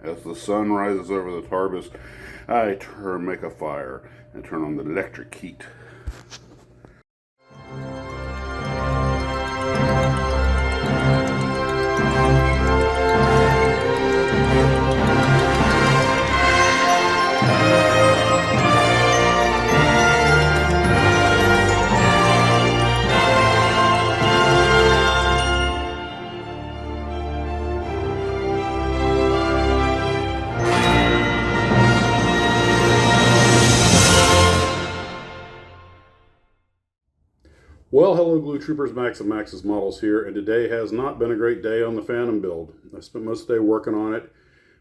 As the sun rises over the tarbus, I make a fire and turn on the electric heat. Well, hello Glue Troopers, Max of Max's Models here, and today has not been a great day on the Phantom build. I spent most of the day working on it.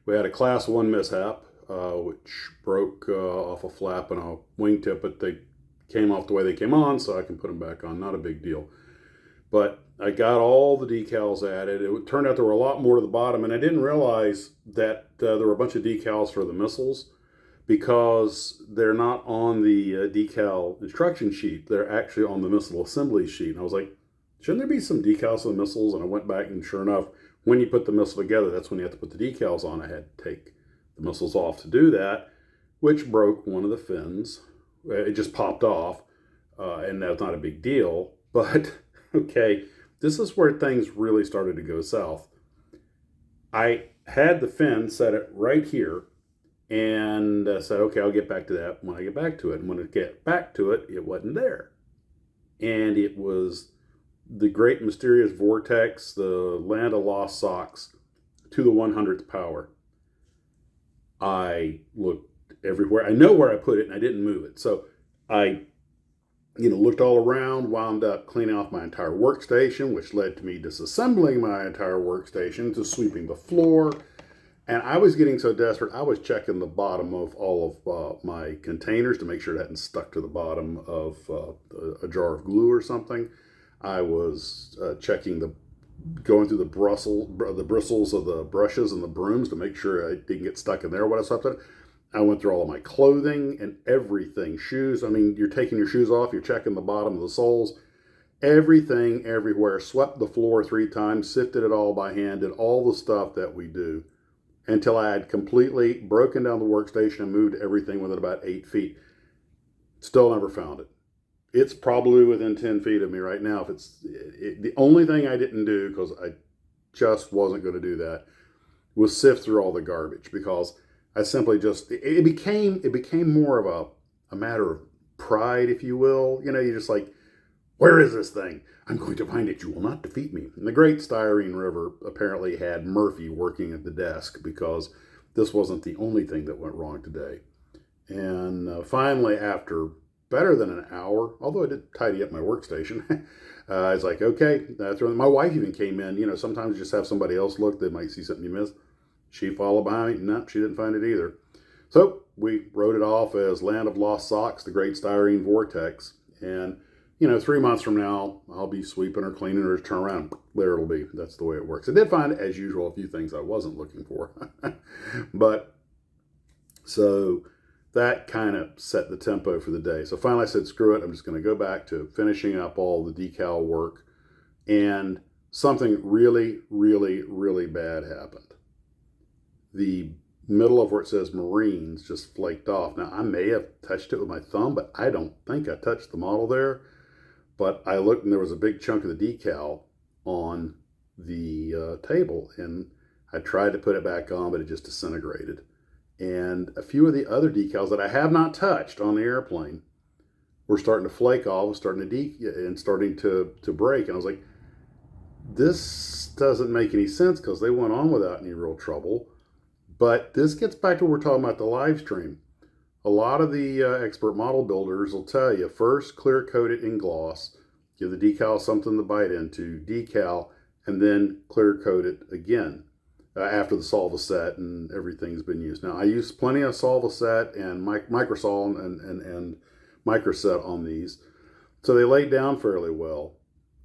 We had a Class 1 mishap, which broke off a flap and a wingtip, but they came off the way they came on, so I can put them back on. Not a big deal. But I got all the decals added. It turned out there were a lot more to the bottom, and I didn't realize that there were a bunch of decals for the missiles, because they're not on the decal instruction sheet. They're actually on the missile assembly sheet. And I was like, shouldn't there be some decals for the missiles? And I went back, and sure enough, when you put the missile together, that's when you have to put the decals on. I had to take the missiles off to do that, which broke one of the fins. It just popped off, and that's not a big deal. But, okay, this is where things really started to go south. I had the fin set it right here, and said, okay, I'll get back to that when I get back to it. And when I get back to it, it wasn't there. And it was the great mysterious vortex, the land of lost socks, to the 100th power. I looked everywhere. I know where I put it, and I didn't move it. So I, looked all around, wound up cleaning off my entire workstation, which led to me disassembling my entire workstation, to sweeping the floor. And I was getting so desperate, I was checking the bottom of all of my containers to make sure it hadn't stuck to the bottom of a jar of glue or something. I was going through the bristles of the brushes and the brooms to make sure I didn't get stuck in there when I swept it. I went through all of my clothing and everything. Shoes, you're taking your shoes off, you're checking the bottom of the soles. Everything, everywhere. Swept the floor 3 times, sifted it all by hand, did all the stuff that we do, until I had completely broken down the workstation and moved everything within about 8 feet. Still never found it. It's probably within 10 feet of me right now. The only thing I didn't do, because I just wasn't going to do that, was sift through all the garbage, because I simply it became more of a matter of pride, if you will. You're just like, where is this thing? I'm going to find it. You will not defeat me. And the Great Styrene River apparently had Murphy working at the desk, because this wasn't the only thing that went wrong today. And finally, after better than an hour, although I did tidy up my workstation, I was like, okay. My wife even came in. Sometimes you just have somebody else look. They might see something you missed. She followed behind me. No, she didn't find it either. So we wrote it off as Land of Lost Socks, the Great Styrene Vortex. And 3 months from now, I'll be sweeping or cleaning or turn around. There it'll be. That's the way it works. I did find, as usual, a few things I wasn't looking for. But, so that kind of set the tempo for the day. So finally I said, screw it. I'm just going to go back to finishing up all the decal work. And something really, really, really bad happened. The middle of where it says Marines just flaked off. Now, I may have touched it with my thumb, but I don't think I touched the model there. But I looked, and there was a big chunk of the decal on the table, and I tried to put it back on, but it just disintegrated. And a few of the other decals that I have not touched on the airplane were starting to flake off, starting to break. And I was like, this doesn't make any sense, because they went on without any real trouble. But this gets back to what we're talking about the live stream. A lot of the expert model builders will tell you, first clear coat it in gloss, give the decal something to bite into, decal, and then clear coat it again after the Solvaset and everything's been used. Now, I use plenty of Solvaset and Microsol and Microset on these, so they laid down fairly well.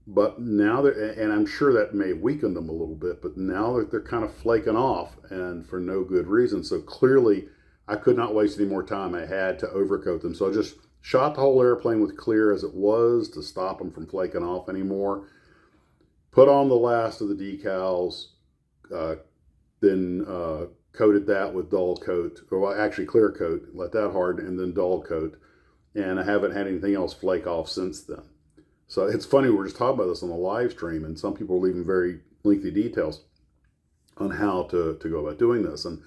But now and I'm sure that may have weakened them a little bit, but now they're kind of flaking off, and for no good reason. So clearly, I could not waste any more time. I had to overcoat them. So I just shot the whole airplane with clear as it was to stop them from flaking off anymore. Put on the last of the decals, then coated that with dull coat, or well, actually clear coat, let that harden, and then dull coat. And I haven't had anything else flake off since then. So it's funny, we're just talking about this on the live stream, and some people are leaving very lengthy details on how to go about doing this. And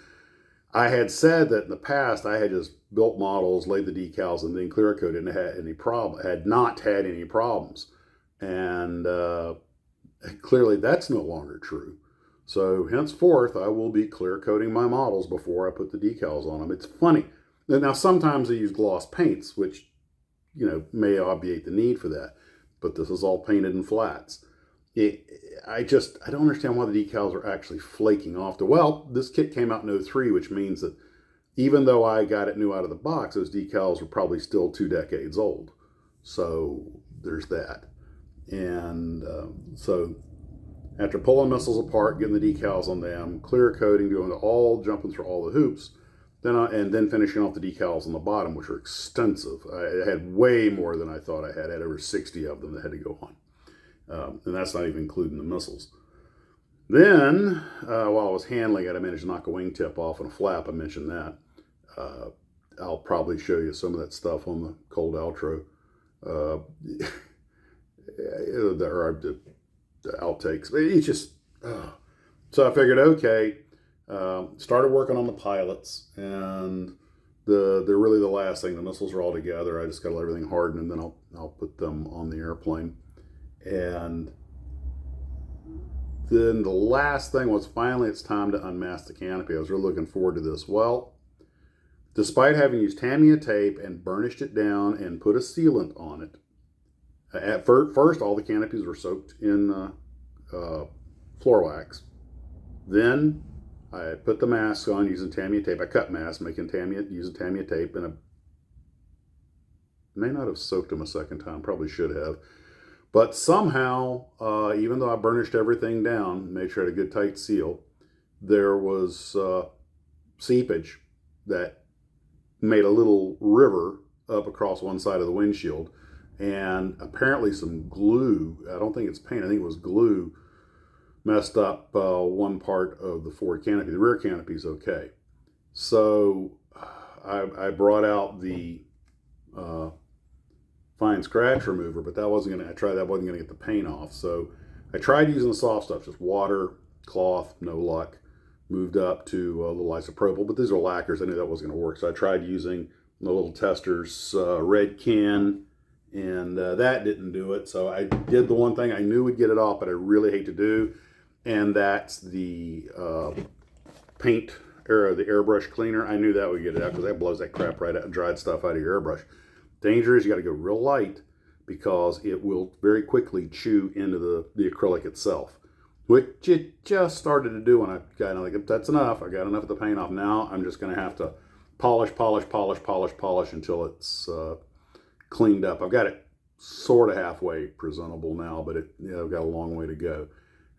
I had said that in the past I had just built models, laid the decals, and then clear coated, and had not had any problems. And clearly that's no longer true. So henceforth, I will be clear coating my models before I put the decals on them. It's funny. Now, sometimes I use gloss paints, which, may obviate the need for that. But this is all painted in flats. I don't understand why the decals are actually flaking off. Well, this kit came out in 03, which means that even though I got it new out of the box, those decals were probably still 2 decades old. So there's that. And so after pulling missiles apart, getting the decals on them, clear coating, jumping through all the hoops, then finishing off the decals on the bottom, which are extensive. I had way more than I thought I had. I had over 60 of them that had to go on. And that's not even including the missiles. Then, while I was handling it, I managed to knock a wingtip off and a flap. I mentioned that. I'll probably show you some of that stuff on the cold outro. The outtakes. It's just... So I figured, okay... started working on the pilots, and they're really the last thing. The missiles are all together. I just got to let everything harden, and then I'll put them on the airplane. And then the last thing was finally it's time to unmask the canopy. I was really looking forward to this. Well, despite having used Tamiya tape and burnished it down and put a sealant on it, at first all the canopies were soaked in floor wax. Then I put the mask on using Tamiya tape. I cut masks using Tamiya tape, and I may not have soaked them a second time. Probably should have. But somehow, even though I burnished everything down, made sure I had a good tight seal, there was seepage that made a little river up across one side of the windshield. And apparently some glue, I don't think it's paint, I think it was glue, messed up one part of the forward canopy. The rear canopy is okay. So I brought out the fine scratch remover, but that wasn't going to get the paint off. So I tried using the soft stuff, just water, cloth, no luck. Moved up to a little isopropyl, but these are lacquers. I knew that wasn't going to work. So I tried using the little Testors red can, and that didn't do it. So I did the one thing I knew would get it off, but I really hate to do, and that's the paint, or the airbrush cleaner. I knew that would get it out because that blows that crap right out, dried stuff out of your airbrush. Danger is you got to go real light because it will very quickly chew into the acrylic itself, which it just started to do when I got it. Like, that's enough. I got enough of the paint off. Now I'm just going to have to polish until it's cleaned up. I've got it sort of halfway presentable now, but I've got a long way to go.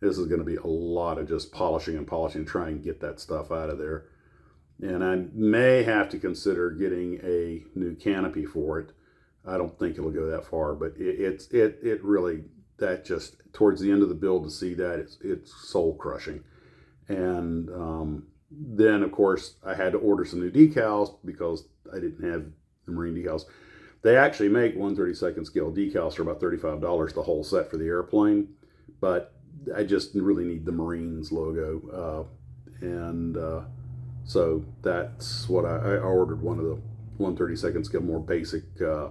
This is going to be a lot of just polishing and trying to get that stuff out of there. And I may have to consider getting a new canopy for it. I don't think it'll go that far, but it really, that just towards the end of the build to see that, it's soul crushing. And then of course I had to order some new decals because I didn't have the marine decals. They actually make 1/32 scale decals for about $35 the whole set for the airplane, but I just really need the Marines logo. So that's what I ordered, one of the 1/32 scale, more basic, I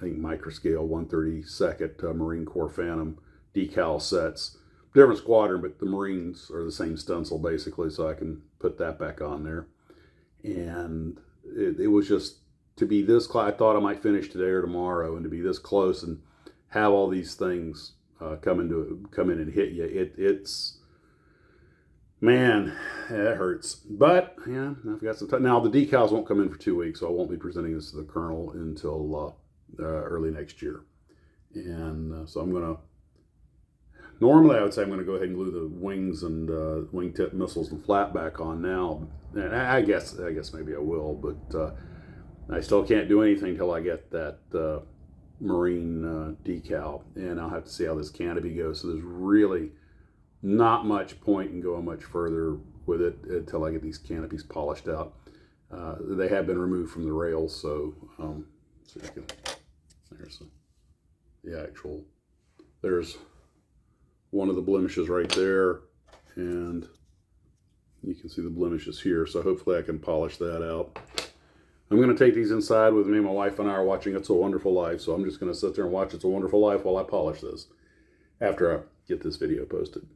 think microscale 1/32 Marine Corps Phantom decal sets. Different squadron, but the Marines are the same stencil basically, so I can put that back on there. And it was just, to be this close, I thought I might finish today or tomorrow, and to be this close and have all these things come in and hit you, it's, man, it hurts. But yeah, I've got some time. Now the decals won't come in for 2 weeks, so I won't be presenting this to the colonel until early next year. And so I'm gonna, normally I would say I'm gonna go ahead and glue the wings and wingtip missiles and flat back on now. And I guess maybe I will, but I still can't do anything until I get that marine decal, and I'll have to see how this canopy goes. So there's really not much point in going much further with it until I get these canopies polished out. They have been removed from the rails, so you can, there's the actual, there's one of the blemishes right there, and you can see the blemishes here, so hopefully I can polish that out. I'm going to take these inside with me. My wife and I are watching It's a Wonderful Life, so I'm just going to sit there and watch It's a Wonderful Life while I polish this after I get this video posted.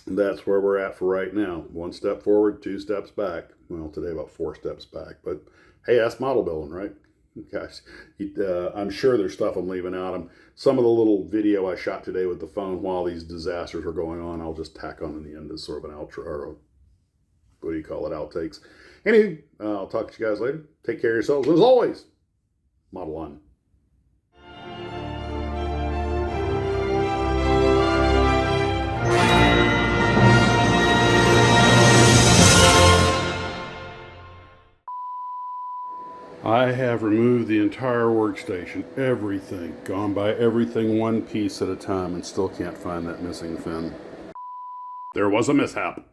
And that's where we're at for right now. 1 step forward, 2 steps back. Well, today about 4 steps back, but hey, that's model building, right? Guys, I'm sure there's stuff I'm leaving out. Some of the little video I shot today with the phone while these disasters were going on, I'll just tack on in the end as sort of an outro, or what do you call it, outtakes. Anyway, I'll talk to you guys later. Take care of yourselves. And as always, model on. I have removed the entire workstation, everything, gone by everything one piece at a time, and still can't find that missing fin. There was a mishap.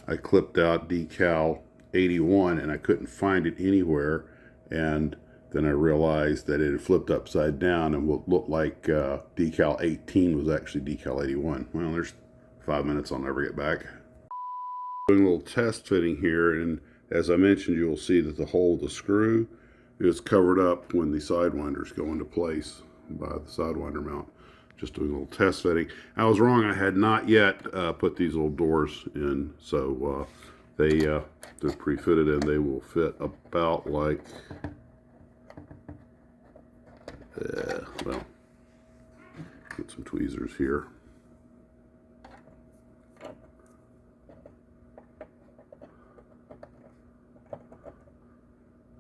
I clipped out Decal 81 and I couldn't find it anywhere, and then I realized that it had flipped upside down and what looked like Decal 18 was actually Decal 81. Well, there's 5 minutes, I'll never get back. Doing a little test fitting here, and as I mentioned, you'll see that the hole of the screw is covered up when the sidewinders go into place by the sidewinder mount. Just doing a little test fitting. I was wrong. I had not yet put these little doors in, so they're pre-fitted and they will fit about like, well, get some tweezers here.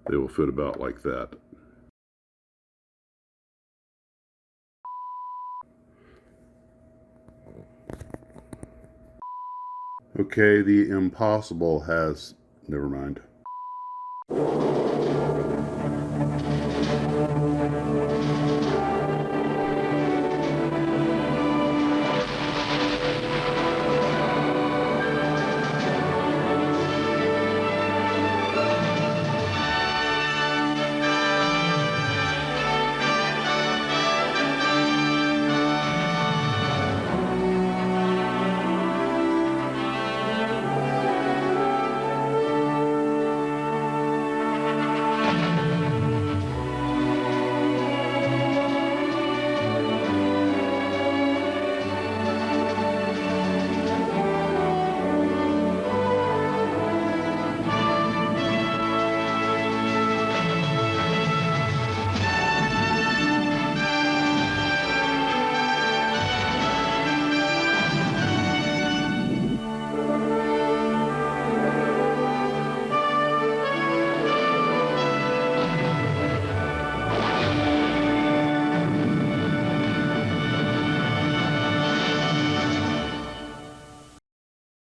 They will fit about like that. Okay, the impossible has, never mind.